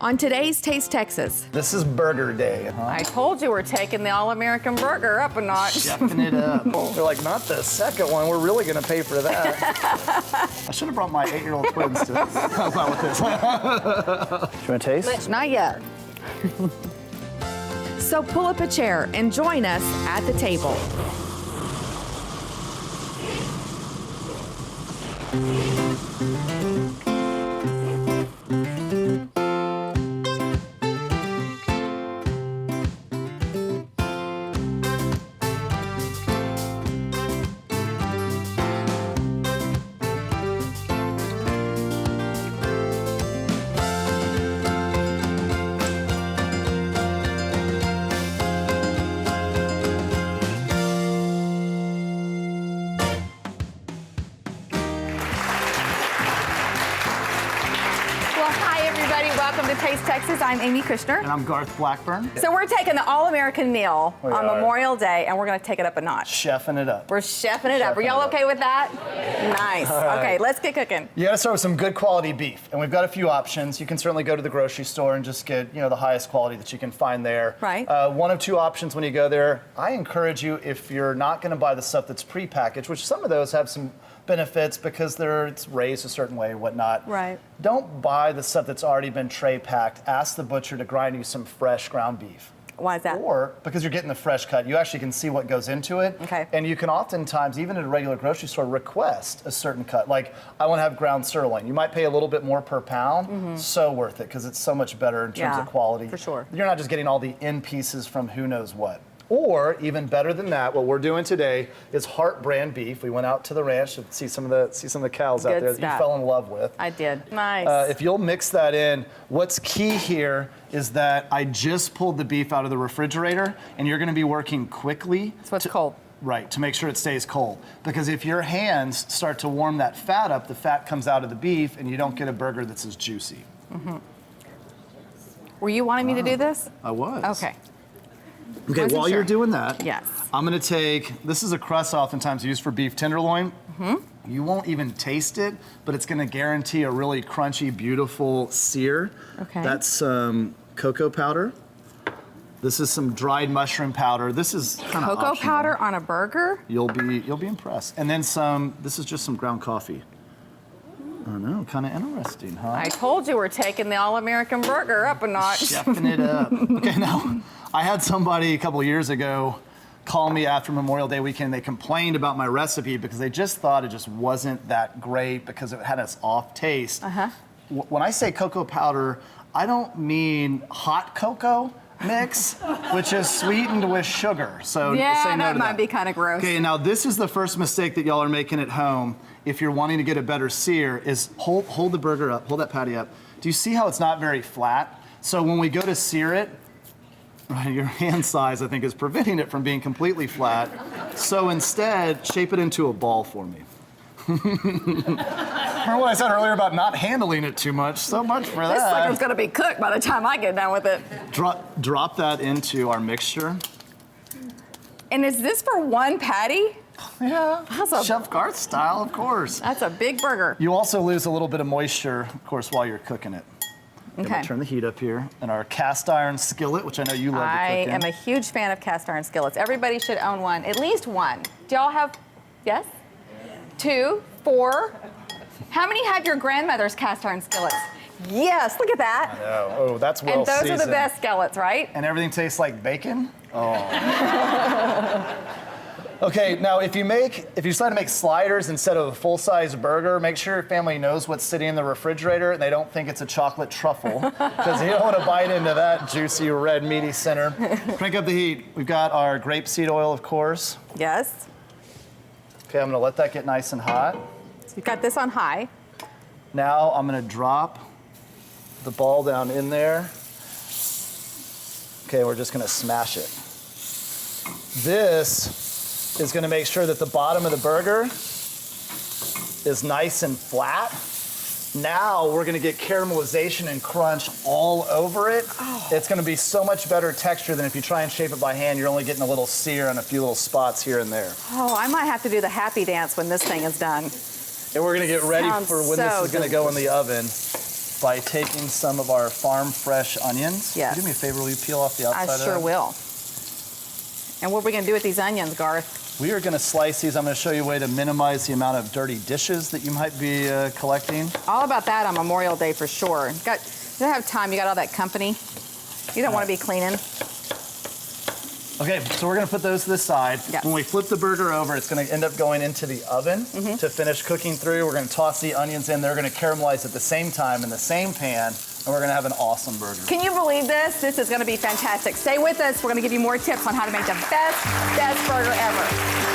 On today's Taste Texas. This is burger day, huh? I told you we're taking the all-American burger up a notch. Chefing it up. They're like, not the second one. We're really going to pay for that. I should have brought my 8-year-old twins to help out with this. Do you want to taste? Not yet. So pull up a chair and join us at the table. Welcome to Taste Texas. I'm Amy Kushner. And I'm Garth Blackburn. So we're taking the all-American meal We on are. Memorial Day, and we're going to take it up a notch. Chefing it up. We're chefing it up. Are y'all okay with that? Nice. right. Okay, let's get cooking. You gotta start with some good quality beef, and we've got a few options. You can certainly go to the grocery store and just get, the highest quality that you can find there. Right. One of two options when you go there. I encourage you, if you're not gonna buy the stuff that's pre-packaged, which some of those have some benefits because it's raised a certain way, whatnot. Right. Don't buy the stuff that's already been tray packed. Ask the butcher to grind you some fresh ground beef. Why is that? Or because you're getting the fresh cut, you actually can see what goes into it. Okay. And you can oftentimes, even at a regular grocery store, request a certain cut. Like, I want to have ground sirloin. You might pay a little bit more per pound. So worth it because it's so much better in terms of quality. For sure. You're not just getting all the end pieces from who knows what. Or even better than that, what we're doing today is Heart brand beef. We went out to the ranch to see some of the cows out Good there that stuff. you fell in love with. I did. Nice. If you'll mix that in, what's key here is that I just pulled the beef out of the refrigerator, and you're going to be working quickly. So it's cold. Right, to make sure it stays cold. Because if your hands start to warm that fat up, the fat comes out of the beef, and you don't get a burger that's as juicy. Were you wanting me to do this? I was. Okay. Okay, Wasn't while sure. you're doing that, Yes. I'm gonna this is a crust oftentimes used for beef tenderloin. You won't even taste it, but it's gonna guarantee a really crunchy, beautiful sear. Okay. That's some cocoa powder. This is some dried mushroom powder. This is kind of Cocoa powder on a burger? You'll be impressed. And then this is just some ground coffee. I know, kind of interesting, huh? I told you we're taking the all-American burger up a notch. Chefing it up. Okay, now, I had somebody a couple of years ago call me after Memorial Day weekend. They complained about my recipe because they just thought it just wasn't that great because it had this off taste. When I say cocoa powder, I don't mean hot cocoa mix, which is sweetened with sugar. So Yeah, say no that to might be kind of gross. Okay, now this is the first mistake that y'all are making at home if you're wanting to get a better sear is hold the burger up, hold that patty up. Do you see how it's not very flat? So when we go to sear it, your hand size, I think, is preventing it from being completely flat. So instead, shape it into a ball for me. Remember what I said earlier about not handling it too much? So much for This that. sucker's gonna be cooked by the time I get done with it. Drop that into our mixture. And is this for one patty? Yeah, That's Chef Garth style, of course. That's a big burger. You also lose a little bit of moisture, of course, while you're cooking it. I'm Okay. gonna turn the heat up here. And our cast iron skillet, which I know you love to cook I in. am a huge fan of cast iron skillets. Everybody should own one, at least one. Do y'all have, yes? 2, 4. How many have your grandmother's cast iron skillets? Yes, look at that. Oh, that's well And those seasoned. are the best skillets, right? And everything tastes like bacon? Oh. Okay, now if you decide to make sliders instead of a full-size burger, make sure your family knows what's sitting in the refrigerator and they don't think it's a chocolate truffle, because you don't want to bite into that juicy, red, meaty center. Crank up the heat. We've got our grapeseed oil, of course. Yes. Okay, I'm gonna let that get nice and hot. So you've got this on high. Now I'm gonna drop the ball down in there. Okay, we're just gonna smash it. This is gonna make sure that the bottom of the burger is nice and flat. Now we're gonna get caramelization and crunch all over it. Oh. It's gonna be so much better texture than if you try and shape it by hand. You're only getting a little sear on a few little spots here and there. Oh, I might have to do the happy dance when this thing is done. And we're gonna get ready Sounds for when this so is gonna go in the oven. by taking some of our farm fresh onions. Yes. Do me a favor, will you peel off the outside I of sure that? will. And what are we going to do with these onions, Garth? We are going to slice these. I'm going to show you a way to minimize the amount of dirty dishes that you might be collecting. All about that on Memorial Day for sure. You don't have time. You got all that company. You don't want to be cleaning. Okay, so we're going to put those to the side. Yes. When we flip the burger over, it's going to end up going into the oven to finish cooking through. We're going to toss the onions in. They're going to caramelize at the same time in the same pan, and we're going to have an awesome burger. Can you believe this? This is going to be fantastic. Stay with us. We're going to give you more tips on how to make the best burger ever.